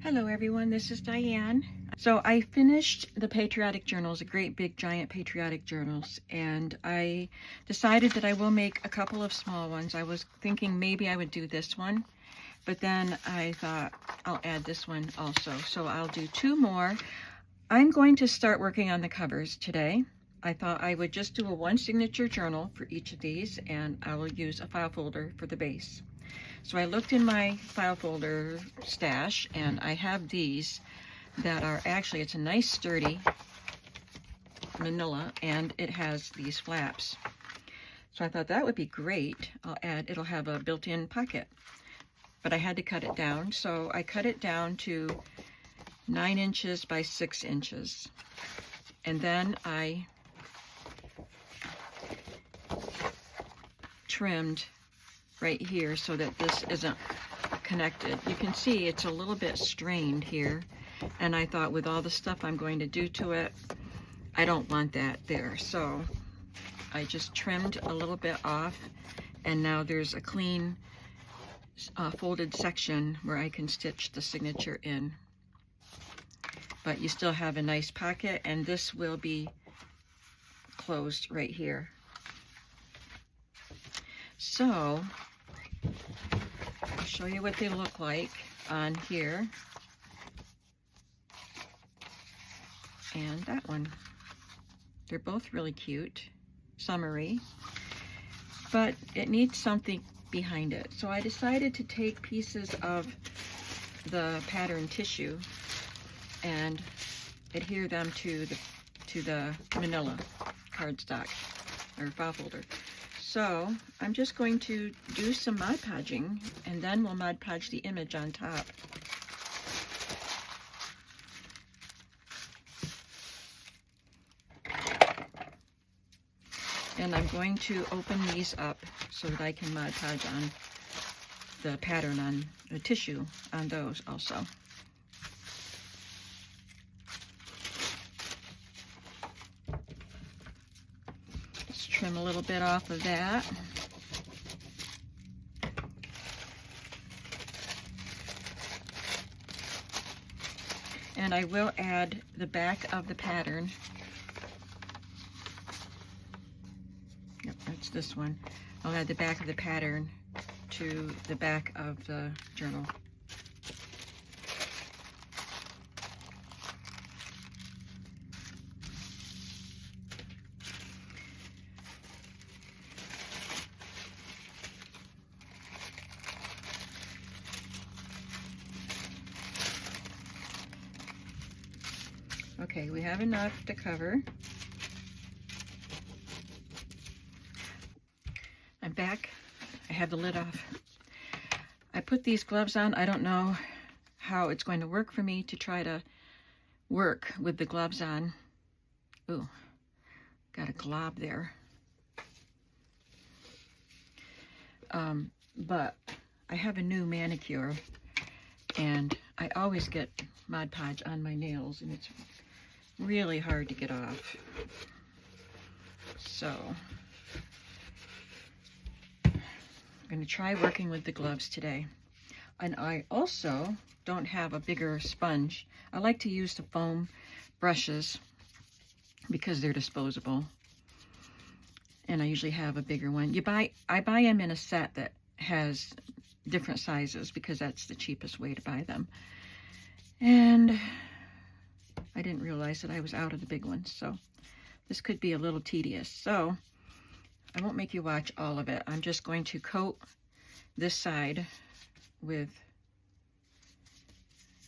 Hello everyone, this is Diane. So I finished the Patriotic journals, a great big giant Patriotic journals, and I decided that I will make a couple of small ones. I was thinking maybe I would do this one, but then I thought I'll add this one also. So I'll do two more. I'm going to start working on the covers today. I thought I would just do a one signature journal for each of these, and I will use a file folder for the base. So I looked in my file folder stash, and I have these that are actually, it's a nice sturdy manila, and it has these flaps. So I thought that would be great. It'll have a built-in pocket, but I had to cut it down. So I cut it down to 9 inches by 6 inches. And then I trimmed right here so that this isn't connected. You can see it's a little bit strained here, and I thought with all the stuff I'm going to do to it, I don't want that there. So I just trimmed a little bit off, and now there's a clean folded section where I can stitch the signature in. But you still have a nice pocket, and this will be closed right here. So I'll show you what they look like on here and that one. They're both really cute, summery, but it needs something behind it. So I decided to take pieces of the pattern tissue and adhere them to the manila cardstock or file folder. So I'm just going to do some Mod Podging, and then we'll Mod Podge the image on top. And I'm going to open these up so that I can Mod Podge on the pattern on the tissue on those also. Trim a little bit off of that. And I will add the back of the pattern. Yep, that's this one. I'll add the back of the pattern to the back of the journal. Okay, we have enough to cover. I'm back. I have the lid off. I put these gloves on. I don't know how it's going to work for me to try to work with the gloves on. Ooh, got a glob there. But I have a new manicure, and I always get Mod Podge on my nails, and it's really hard to get off. So I'm going to try working with the gloves today. And I also don't have a bigger sponge. I like to use the foam brushes because they're disposable, and I usually have a bigger one. I buy them in a set that has different sizes because that's the cheapest way to buy them. And I didn't realize that I was out of the big ones, so this could be a little tedious. So I won't make you watch all of it. I'm just going to coat this side with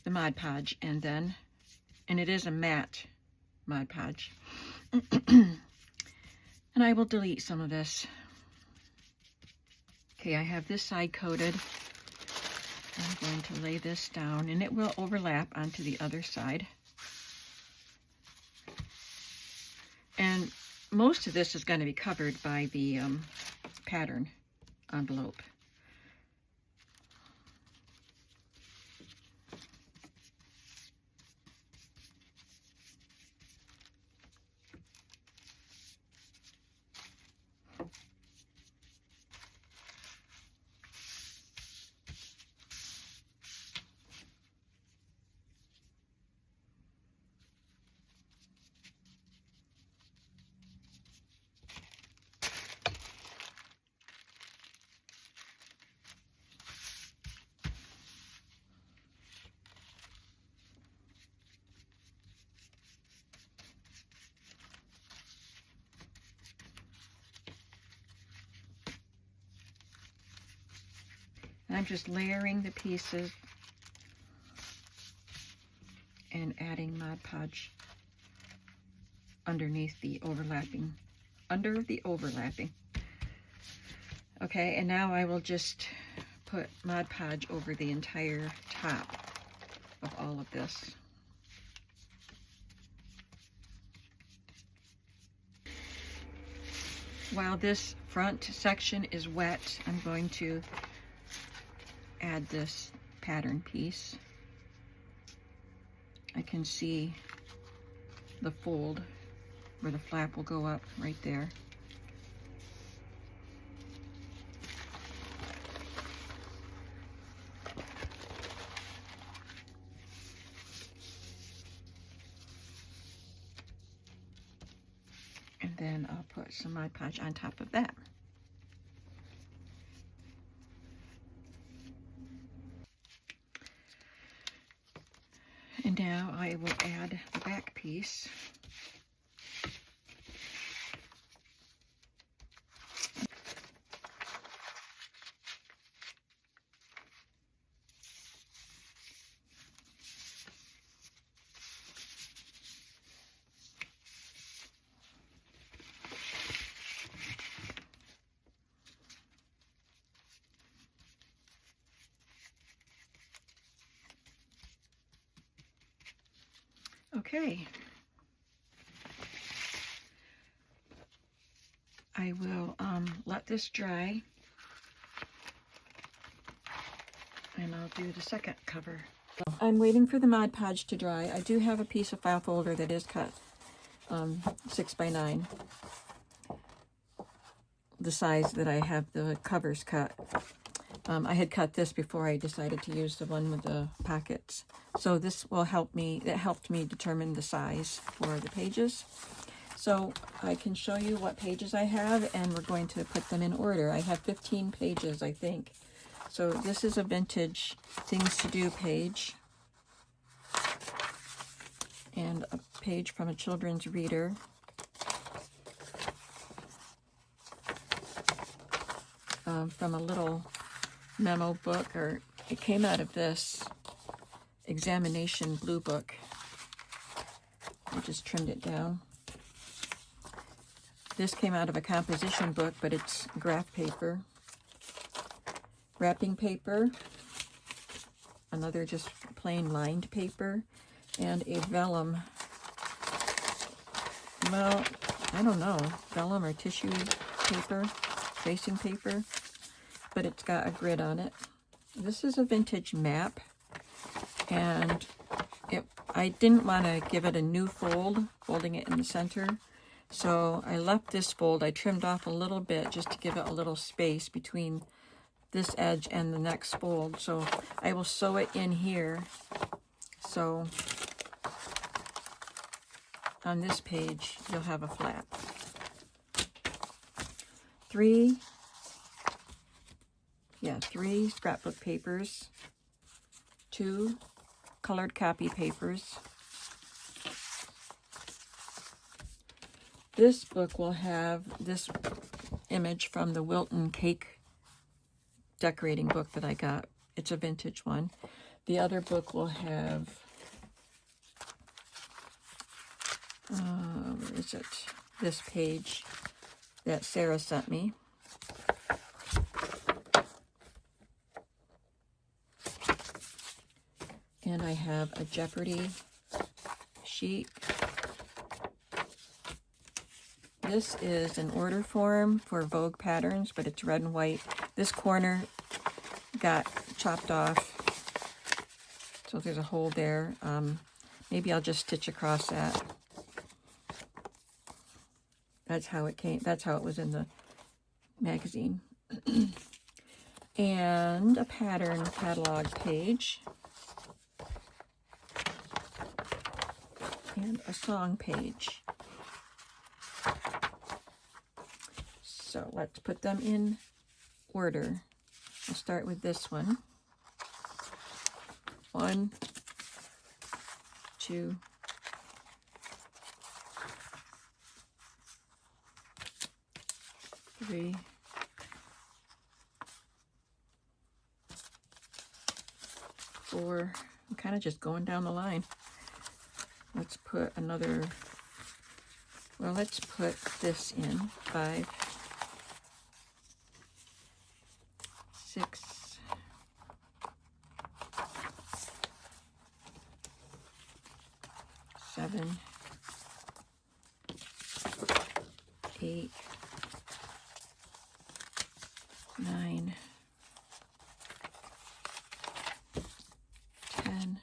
the Mod Podge, and it is a matte Mod Podge. And I will delete some of this. Okay, I have this side coated. I'm going to lay this down, and it will overlap onto the other side. And most of this is going to be covered by the pattern envelope. And I'm just layering the pieces and adding Mod Podge underneath the overlapping, under the overlapping. Okay, and now I will just put Mod Podge over the entire top of all of this. While this front section is wet, I'm going to add this pattern piece. I can see the fold where the flap will go up right there. And then I'll put some Mod Podge on top of that. And now I will add the back piece. Okay. I will let this dry, and I'll do the second cover. I'm waiting for the Mod Podge to dry. I do have a piece of file folder that is cut 6 by 9, the size that I have the covers cut. I had cut this before I decided to use the one with the pockets. So this will help me, it helped me determine the size for the pages. So I can show you what pages I have, and we're going to put them in order. I have 15 pages, I think. So this is a vintage Things to Do page, and a page from a children's reader. From a little memo book, or it came out of this examination blue book. I just trimmed it down. This came out of a composition book, but it's graph paper. Wrapping paper, another just plain lined paper, and a vellum, well, I don't know, vellum or tissue paper, tracing paper, but it's got a grid on it. This is a vintage map, and I didn't want to give it a new folding it in the center. So I left this fold, I trimmed off a little bit just to give it a little space between this edge and the next fold. So I will sew it in here. So on this page, you'll have a flap. 3 scrapbook papers, 2 colored copy papers. This book will have this image from the Wilton cake decorating book that I got. It's a vintage one. The other book will have, where is it? This page that Sarah sent me. And I have a Jeopardy sheet. This is an order form for Vogue patterns, but it's red and white. This corner got chopped off, so there's a hole there. Maybe I'll just stitch across that. That's how it came. That's how it was in the magazine. And a pattern catalog page. And a song page. So let's put them in order. I'll start with this one. 1, 2, 3, 4. I'm kind of just going down the line. Let's put another, well, let's put this in. 5, 6, 7, 8, 9, 10,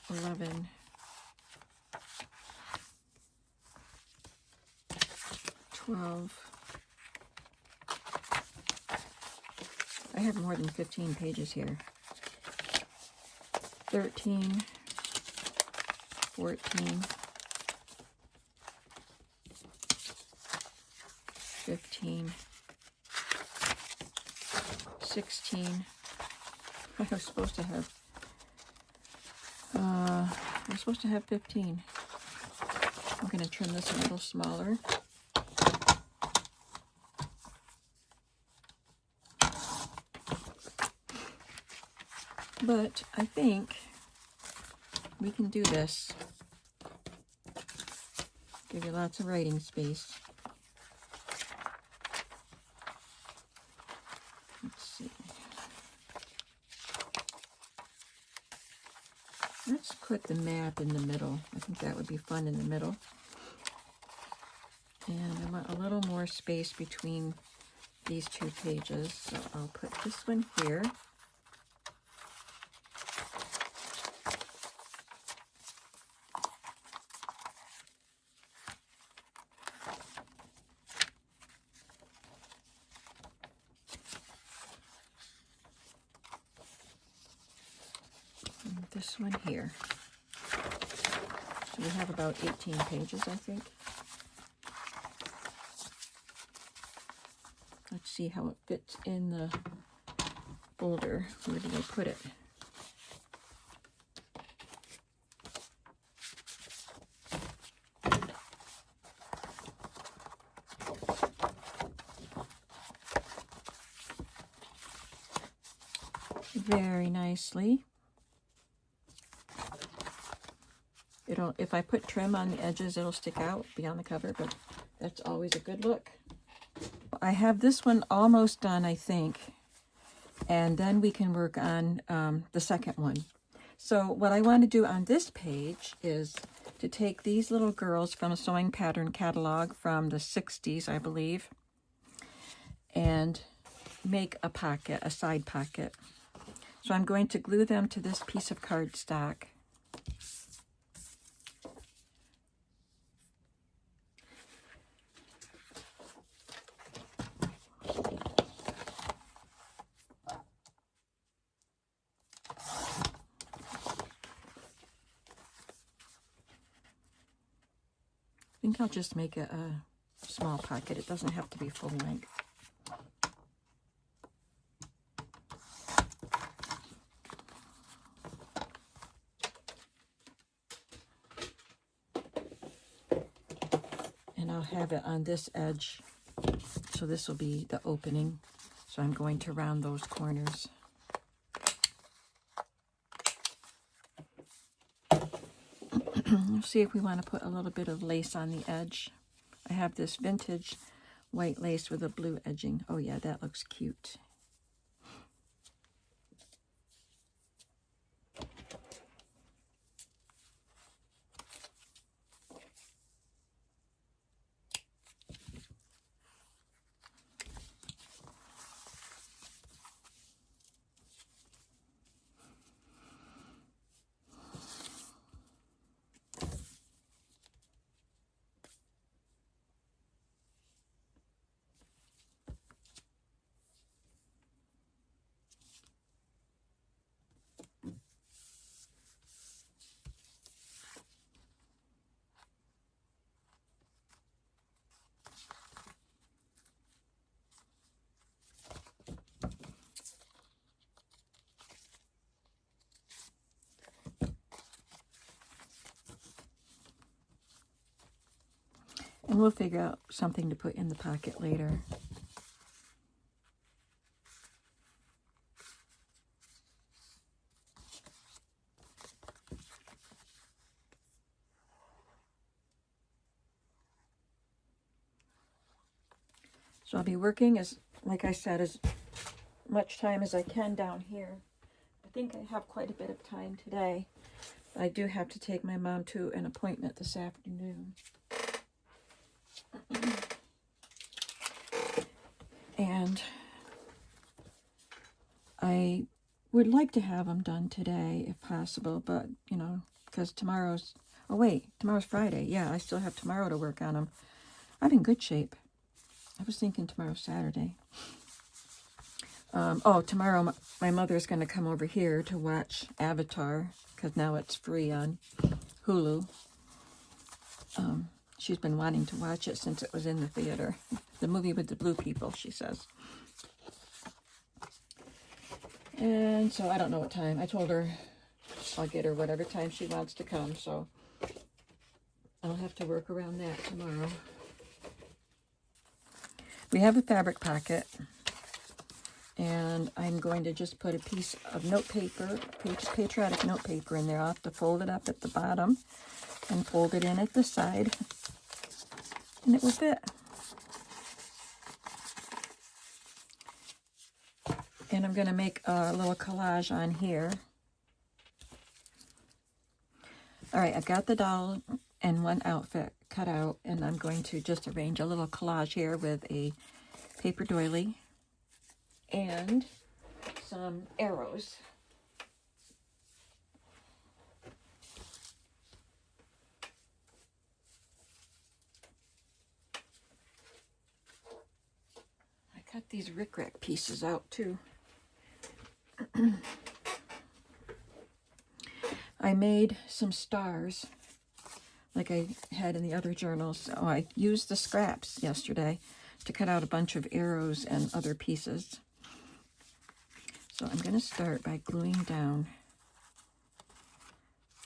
11, 12. I have more than 15 pages here. 13, 14, 15, 16. I was supposed to have, we're supposed to have 15. I'm going to trim this a little smaller. But I think we can do this. Give you lots of writing space. Let's see. Let's put the map in the middle. I think that would be fun in the middle. And I want a little more space between these 2 pages. So I'll put this one here. This one here. So we have about 18 pages, I think. Let's see how it fits in the folder. Where did I put it? Very nicely. If I put trim on the edges, it'll stick out, be on the cover, but that's always a good look. I have this one almost done, I think, and then we can work on the second one. So what I want to do on this page is to take these little girls from a sewing pattern catalog from the 60s, I believe, and make a pocket, a side pocket. So I'm going to glue them to this piece of cardstock. I think I'll just make a small pocket. It doesn't have to be full length. And I'll have it on this edge. So this will be the opening. So I'm going to round those corners. Let's see if we want to put a little bit of lace on the edge. I have this vintage white lace with a blue edging. Oh yeah, that looks cute. And we'll figure out something to put in the pocket later. So I'll be working, as like I said, as much time as I can down here. I think I have quite a bit of time today. I do have to take my mom to an appointment this afternoon. And I would like to have them done today if possible, but, you know, because tomorrow's, oh wait, tomorrow's Friday. Yeah, I still have tomorrow to work on them. I'm in good shape. I was thinking tomorrow's Saturday. Oh, tomorrow my mother's going to come over here to watch Avatar, because now it's free on Hulu. She's been wanting to watch it since it was in the theater. The movie with the blue people, she says. And so I don't know what time. I told her I'll get her whatever time she wants to come, so I'll have to work around that tomorrow. We have a fabric pocket, and I'm going to just put a piece of note paper, Patriotic note paper in there. I'll have to fold it up at the bottom and fold it in at the side, and it will fit. And I'm going to make a little collage on here. All right, I've got the doll and one outfit cut out, and I'm going to just arrange a little collage here with a paper doily and some arrows. I cut these rickrack pieces out too. I made some stars like I had in the other journals. So I used the scraps yesterday to cut out a bunch of arrows and other pieces. So I'm going to start by gluing down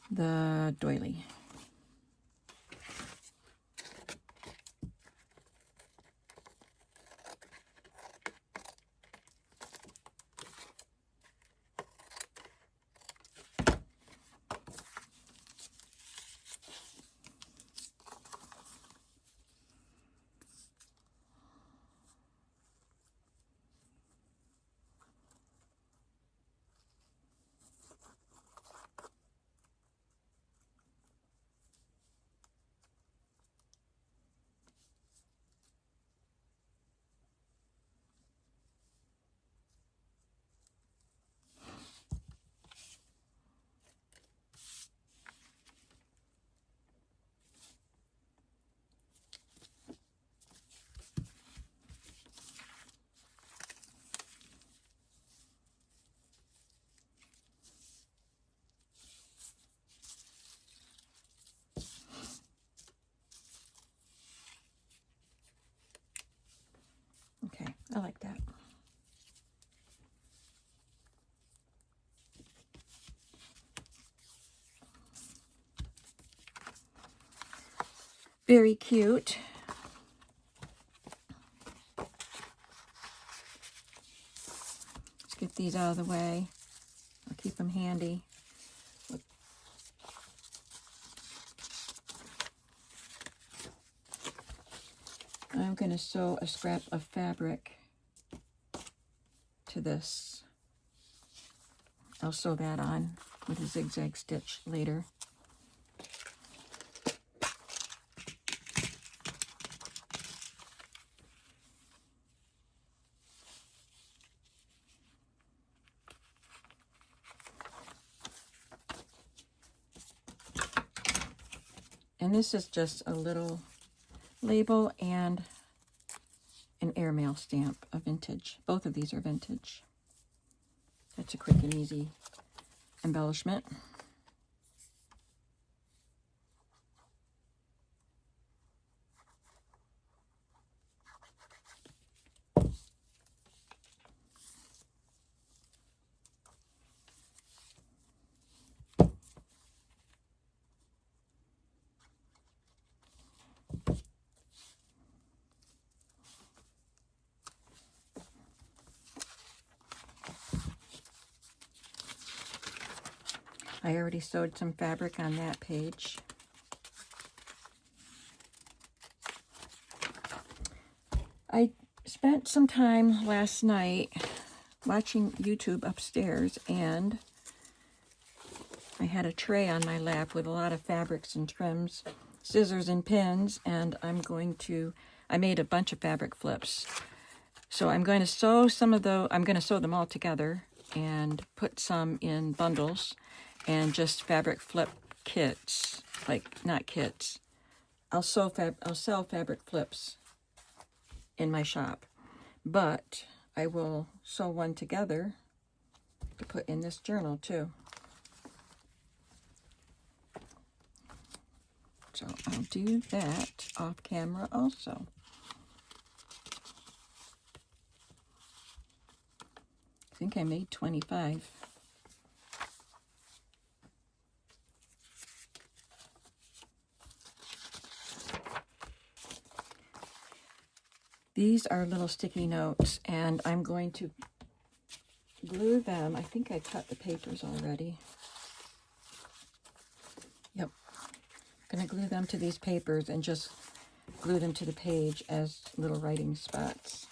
the doily. Okay, I like that. Very cute. Let's get these out of the way. I'll keep them handy. I'm going to sew a scrap of fabric to this. I'll sew that on with a zigzag stitch later. And this is just a little label and an airmail stamp, a vintage. Both of these are vintage. That's a quick and easy embellishment. I already sewed some fabric on that page. I spent some time last night watching YouTube upstairs, and I had a tray on my lap with a lot of fabrics and trims, scissors and pins, and I made a bunch of fabric flips. So I'm going to sew I'm going to sew them all together and put some in bundles and just fabric flip kits, like not kits. I'll sell fabric flips in my shop, but I will sew one together to put in this journal too. So I'll do that off camera also. I think I made 25. These are little sticky notes, and I'm going to glue them. I think I cut the papers already. Yep. I'm going to glue them to these papers and just glue them to the page as little writing spots.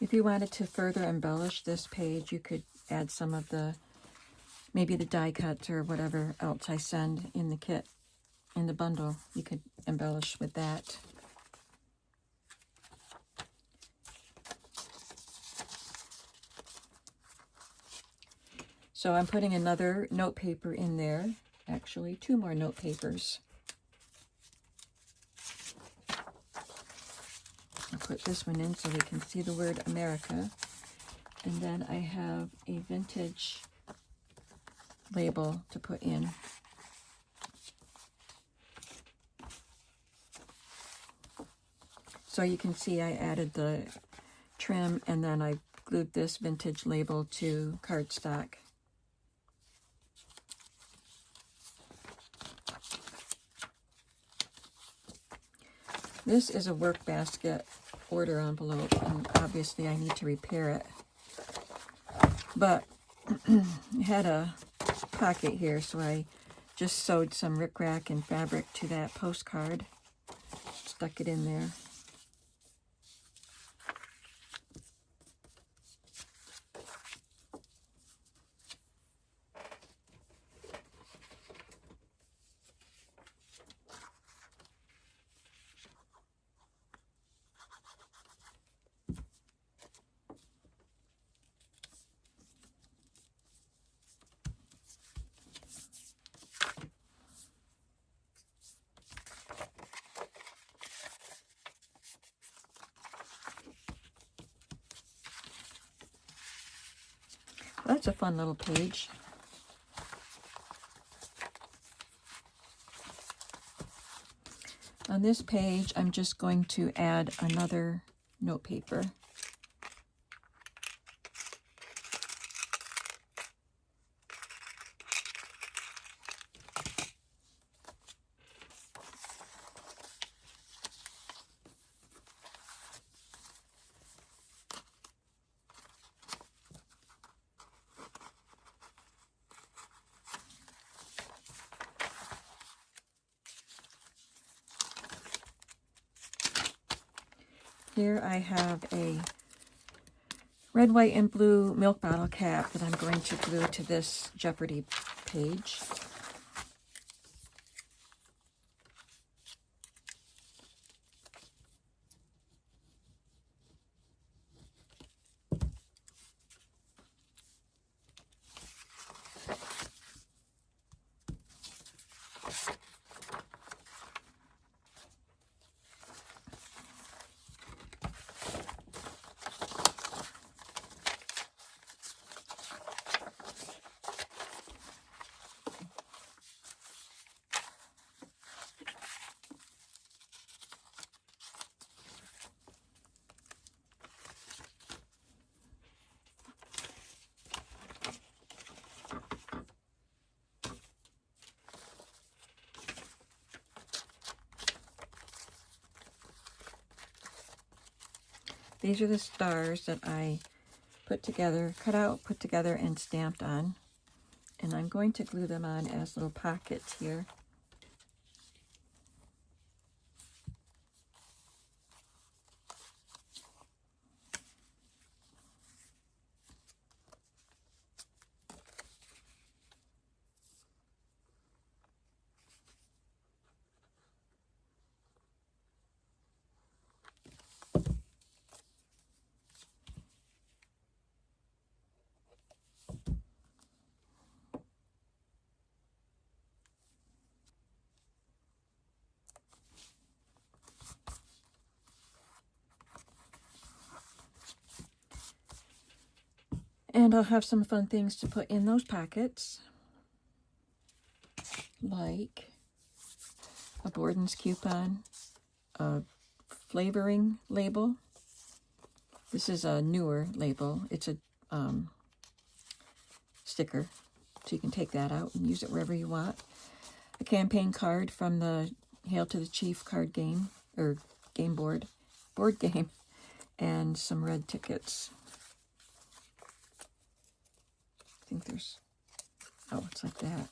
If you wanted to further embellish this page, you could add some of maybe the die cuts or whatever else I send in the kit, in the bundle. You could embellish with that. So I'm putting another note paper in there, actually 2 more note papers. I'll put this one in so we can see the word America. And then I have a vintage label to put in. So you can see I added the trim, and then I glued this vintage label to cardstock. This is a work basket order envelope, and obviously I need to repair it. But it had a pocket here, so I just sewed some rickrack and fabric to that postcard, stuck it in there. That's a fun little page. On this page, I'm just going to add another note paper. Here I have a red, white, and blue milk bottle cap that I'm going to glue to this Jeopardy page. These are the stars that I put together, cut out, put together, and stamped on. And I'm going to glue them on as little pockets here. And I'll have some fun things to put in those pockets, like a Borden's coupon, a flavoring label. This is a newer label. It's a sticker, so you can take that out and use it wherever you want. A campaign card from the Hail to the Chief card game, or game board game, and some red tickets. I think there's, oh, it's like that.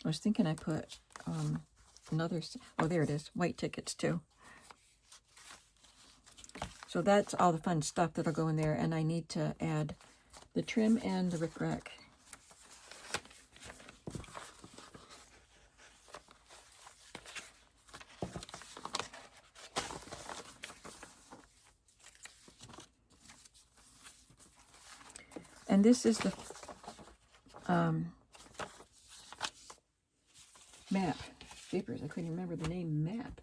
I was thinking I put another, oh, there it is, white tickets too. So that's all the fun stuff that'll go in there, and I need to add the trim and the rickrack. And this is the map. Jeepers, I couldn't remember the name, map.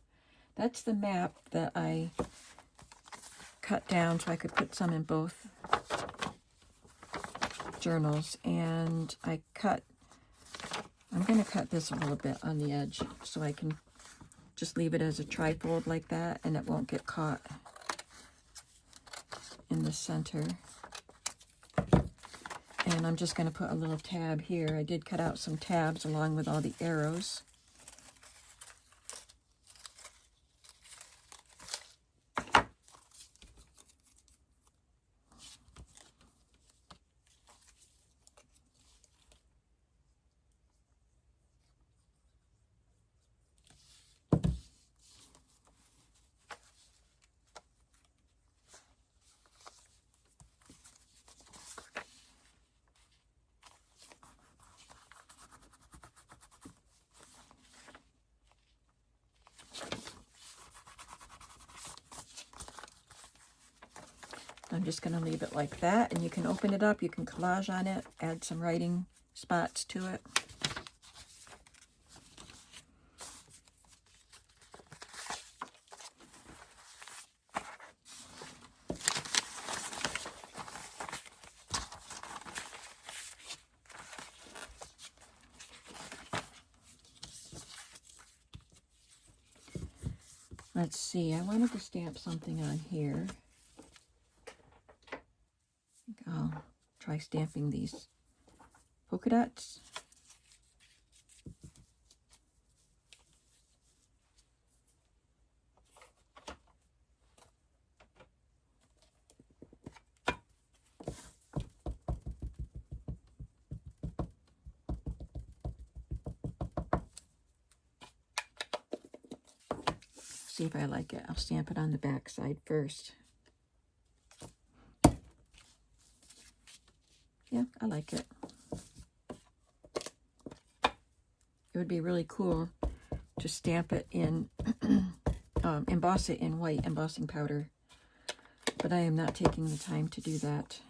That's the map that I cut down so I could put some in both journals. And I'm going to cut this a little bit on the edge so I can just leave it as a trifold like that, and it won't get caught in the center. And I'm just going to put a little tab here. I did cut out some tabs along with all the arrows. I'm just going to leave it like that, and you can open it up, you can collage on it, add some writing spots to it. Let's see, I wanted to stamp something on here. I'll try stamping these polka dots. See if I like it. I'll stamp it on the back side first. Yeah, I like it. It would be really cool to stamp it in, emboss it in white embossing powder, but I am not taking the time to do that.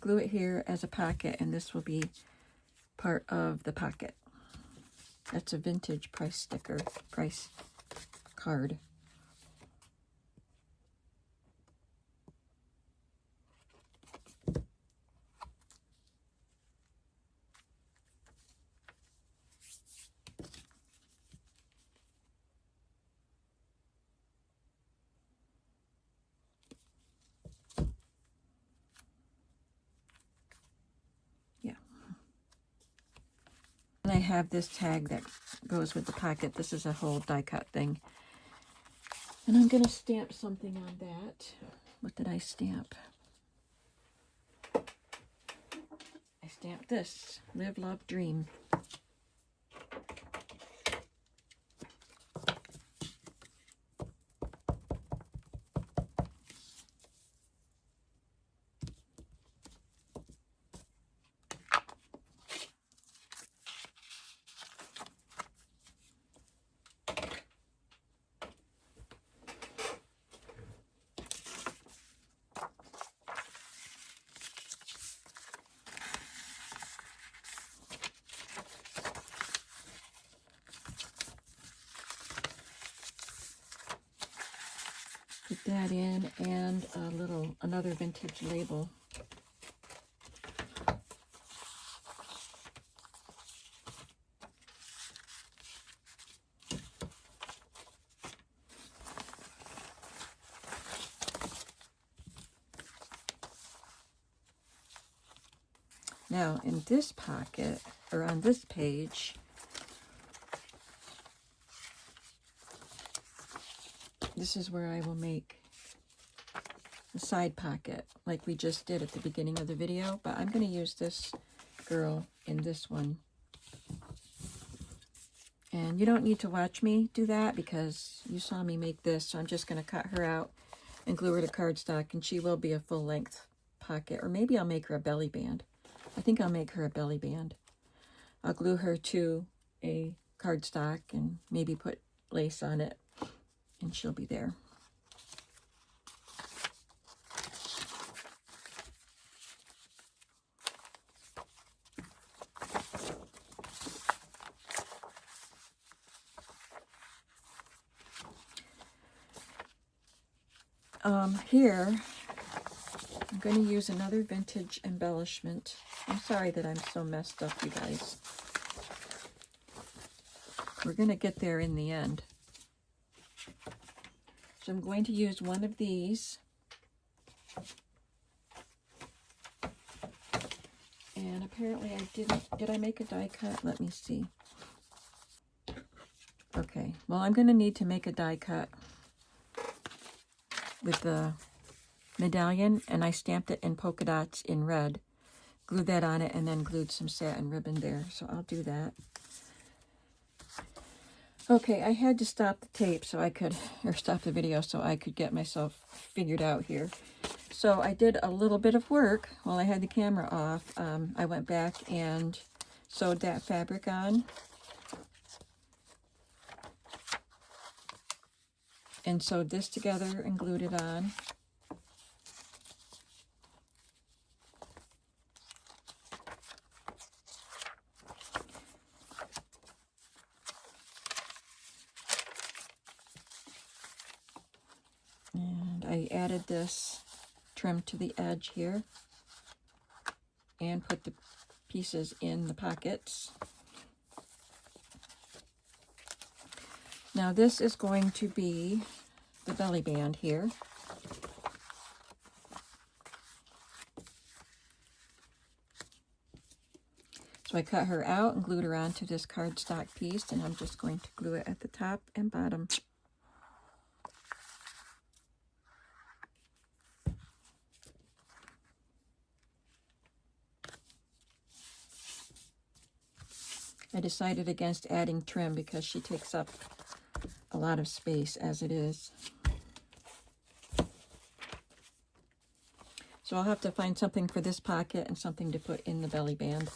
glue it here as a pocket, and this will be part of the pocket. That's a vintage price sticker, price card. And I have this tag that goes with the pocket. This is a whole die cut thing. And I'm going to stamp something on that. What did I stamp? I stamped this. Live, love, dream. Put that in, and another vintage label. Now, in this pocket, or on this page, this is where I will make the side pocket, like we just did at the beginning of the video, but I'm going to use this girl in this one. And you don't need to watch me do that because you saw me make this, so I'm just going to cut her out and glue her to cardstock, and she will be a full-length pocket, or maybe I'll make her a belly band. I think I'll make her a belly band. I'll glue her to a cardstock and maybe put lace on it, and she'll be there. Here, I'm going to use another vintage embellishment. I'm sorry that I'm so messed up, you guys. We're going to get there in the end. So I'm going to use one of these. And apparently I did I make a die cut? Let me see. Okay, well, I'm going to need to make a die cut with the medallion, and I stamped it in polka dots in red, glued that on it, and then glued some satin ribbon there, so I'll do that. Okay, I had to stop the tape so I could, or stop the video so I could get myself figured out here. So I did a little bit of work while I had the camera off. I went back and sewed that fabric on, and sewed this together and glued it on. And I added this trim to the edge here and put the pieces in the pockets. Now this is going to be the belly band here. So I cut her out and glued her onto this cardstock piece, and I'm just going to glue it at the top and bottom. I decided against adding trim because she takes up a lot of space as it is. So I'll have to find something for this pocket and something to put in the belly band.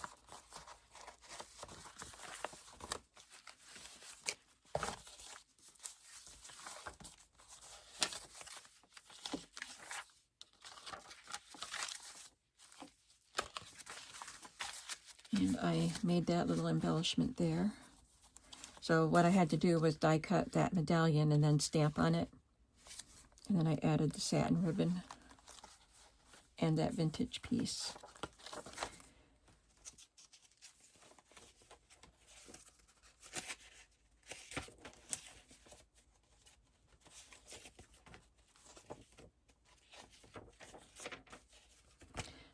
And I made that little embellishment there. So what I had to do was die cut that medallion and then stamp on it. And then I added the satin ribbon and that vintage piece.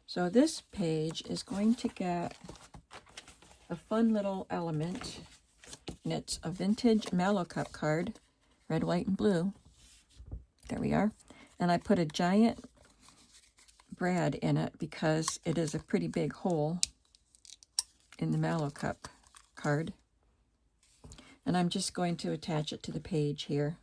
So this page is going to get a fun little element, and it's a vintage Mallow Cup card, red, white, and blue. There we are. And I put a giant brad in it because it is a pretty big hole in the Mallow Cup card. And I'm just going to attach it to the page here.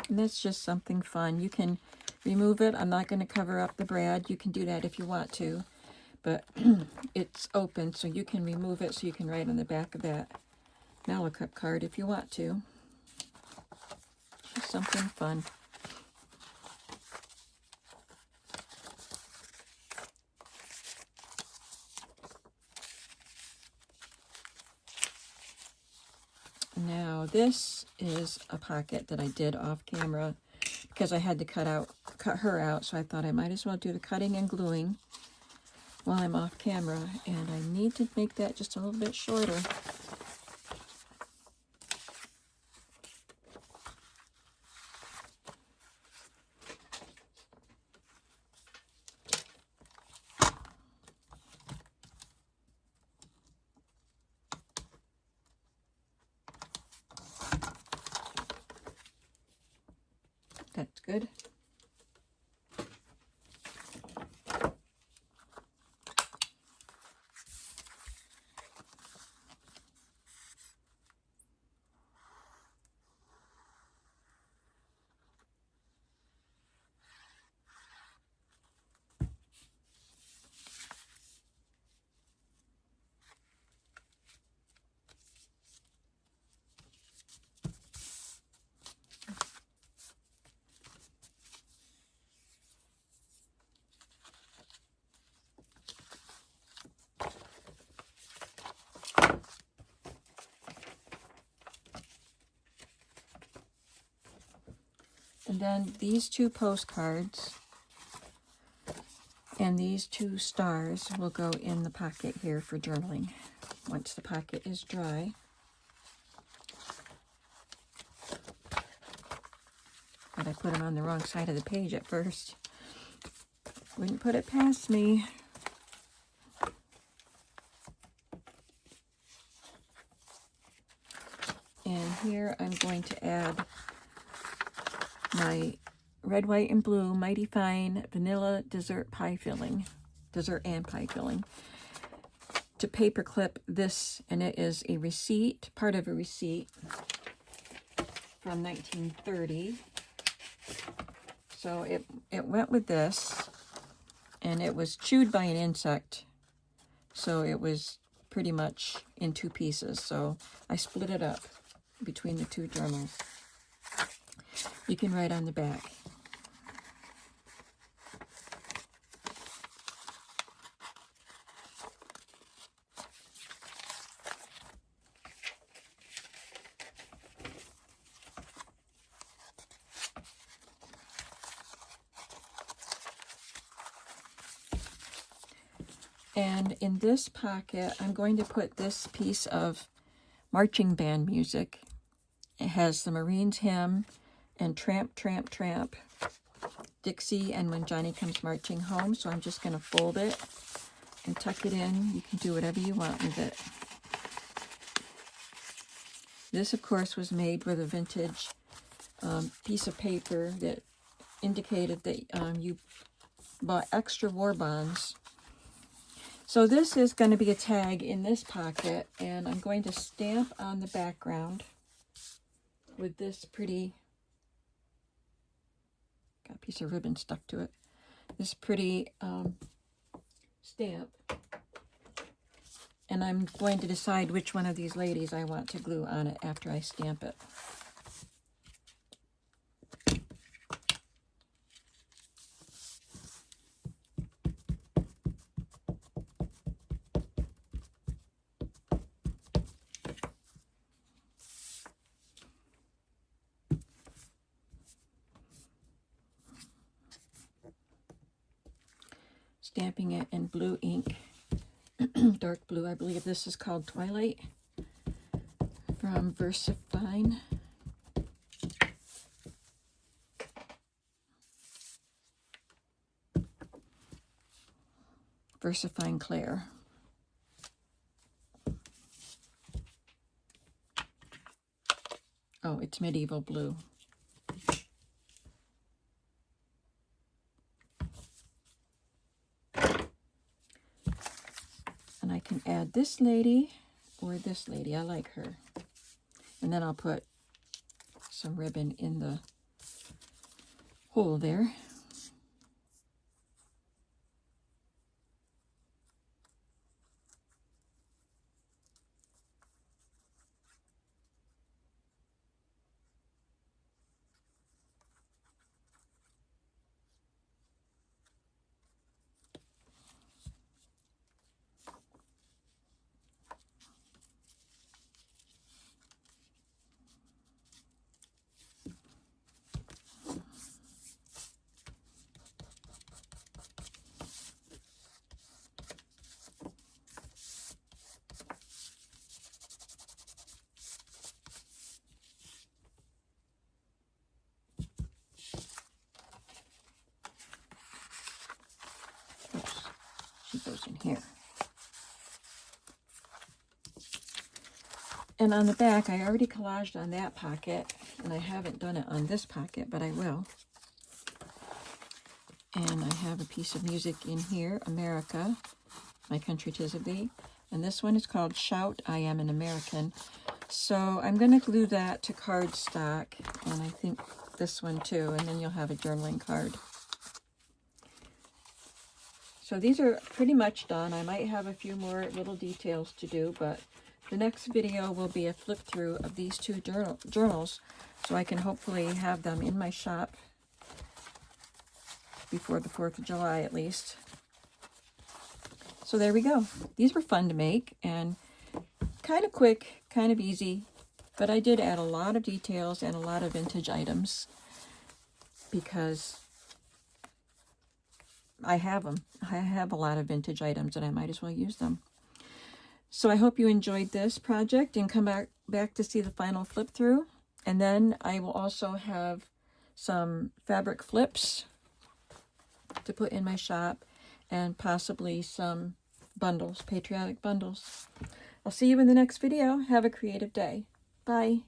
And that's just something fun. You can remove it. I'm not going to cover up the brad. You can do that if you want to. But it's open, so you can remove it so you can write on the back of that Mallow Cup card if you want to. Just something fun. Now this is a pocket that I did off camera because I had to cut her out, so I thought I might as well do the cutting and gluing while I'm off camera, and I need to make that just a little bit shorter. That's good. And then these two postcards and these two stars will go in the pocket here for journaling once the pocket is dry. But I put them on the wrong side of the page at first. Wouldn't put it past me. And here I'm going to add my red, white, and blue Mighty Fine Vanilla Dessert Pie Filling, dessert and pie filling, to paper clip this, and it is a receipt, part of a receipt from 1930. So it went with this, and it was chewed by an insect, so it was pretty much in two pieces. So I split it up between the two journals. You can write on the back. And in this pocket, I'm going to put this piece of marching band music. It has the Marines hymn and Tramp, Tramp, Tramp, Dixie, and When Johnny Comes Marching Home. So I'm just going to fold it and tuck it in. You can do whatever you want with it. This, of course, was made with a vintage piece of paper that indicated that you bought extra war bonds. So this is going to be a tag in this pocket, and I'm going to stamp on the background with this pretty, got a piece of ribbon stuck to it, this pretty stamp. And I'm going to decide which one of these ladies I want to glue on it after I stamp it. Stamping it in blue ink, dark blue. I believe this is called Twilight from Versifine. Versifine Claire. Oh, it's medieval blue. And I can add this lady or this lady. I like her. And then I'll put some ribbon in the hole there. Oops, she goes in here. And on the back, I already collaged on that pocket, and I haven't done it on this pocket, but I will. And I have a piece of music in here, America, My Country 'Tis of Thee. And this one is called Shout, I Am an American. So I'm going to glue that to cardstock, and I think this one too, and then you'll have a journaling card. So these are pretty much done. I might have a few more little details to do, but the next video will be a flip through of these two journals, so I can hopefully have them in my shop before the 4th of July at least. So there we go. These were fun to make and kind of quick, kind of easy, but I did add a lot of details and a lot of vintage items because I have them. I have a lot of vintage items and I might as well use them. So I hope you enjoyed this project and come back to see the final flip through. And then I will also have some fabric flips to put in my shop and possibly some bundles, Patriotic bundles. I'll see you in the next video. Have a creative day. Bye.